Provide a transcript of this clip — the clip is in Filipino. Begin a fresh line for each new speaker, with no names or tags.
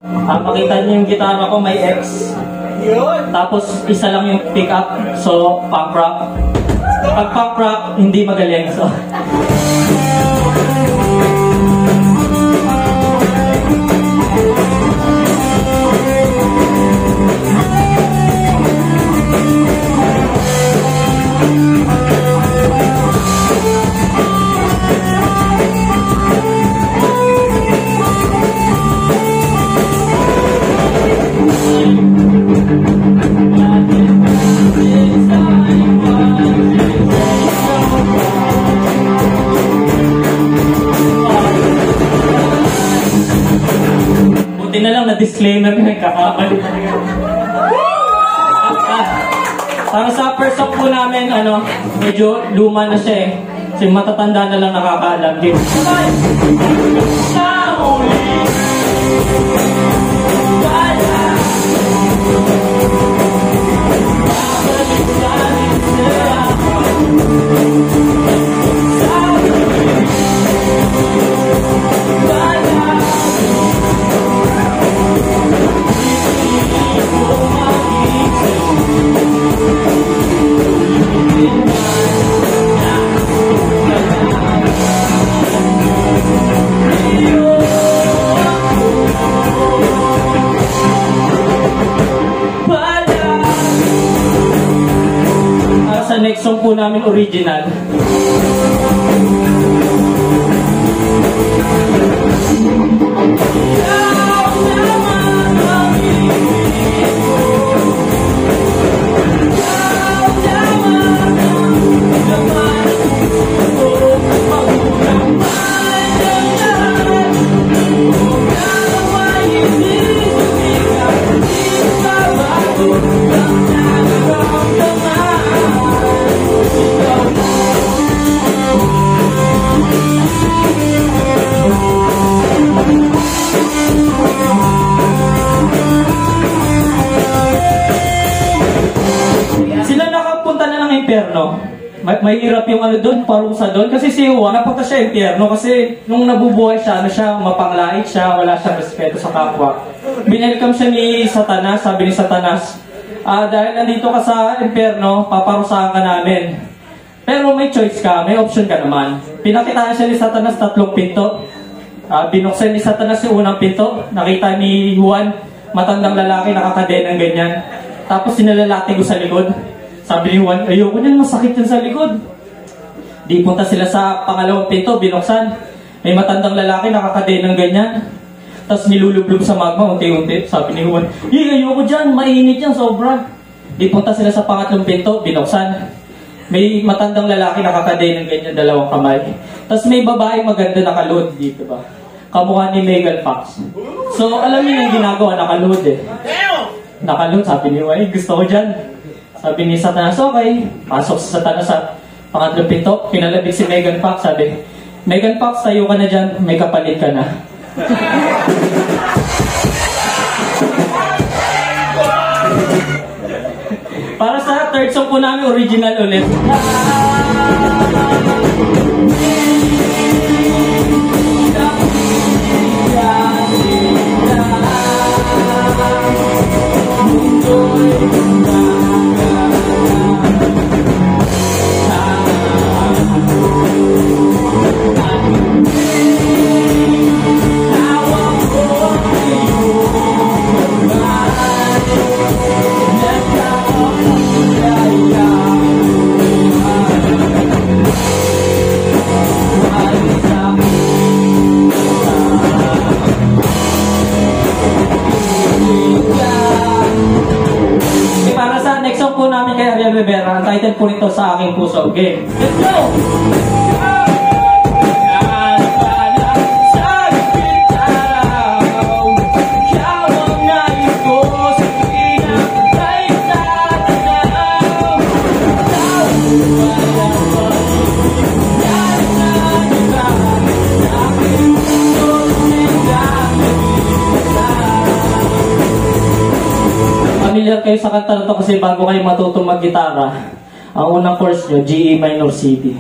Makita niyo yung gitara ko, may X. Tapos isa lang yung pick up, so punk rock. Pag punk rock, hindi magaling. So na lang na disclaimer na kakabalik talaga. Para sa first song po namin, medyo luma na siya eh. Kasi matatanda na lang nakakaalam. Sa huli, wala. Babalik sa akin sila. Sa huli, wala. Sa next song po namin original. May hirap yung doon, parusa doon. Kasi si Juan, napunta siya impyerno. Kasi nung nabubuhay siya, mapanglait siya, wala siyang respeto sa kapwa. Binelcome siya ni Satanas, sabi ni Satanas, dahil nandito ka sa impyerno, paparusahan ka namin. Pero may choice ka, may option ka naman. Pinakitaan siya ni Satanas 3 pinto. Binuksan ni Satanas yung unang pinto. Nakita ni Juan, matandang lalaki, nakakadenang ganyan. Tapos sinalalati ko sa likod. Sabi ni Juan, ayoko niyan, masakit yan sa likod. Di punta sila sa pangalawang pinto, binuksan. May matandang lalaki, nakakadenang ganyan. Tapos nilulublob sa magma, unti-unti. Sabi ni Juan, ayoko dyan, mainit yan, sobra. Di punta sila sa pangatlong pinto, binuksan. May matandang lalaki, nakakadenang ganyan, 2 kamay. Tapos may babae maganda nakaload dito ba? Kamukha ni Megan Fox. So, alam niyo yung ginagawa, nakaload eh. Nakaload, sabi ni Juan, gusto ko dyan. Sabi ni Satanas, okay. Pasok sa Satanas sa pangatlong pinto. Kinalabig si Megan Fox. Sabi, Megan Fox, tayo ka na dyan. May kapalit ka na. Para sa third song po namin, original ulit. Rivera, ang title po nito Sa Aking Puso. Game. Let's go! Familiar kayo sa kanta na to kasi bago kayo matutong mag-gitara, ang unang chorus nyo, G, E minor, C, D.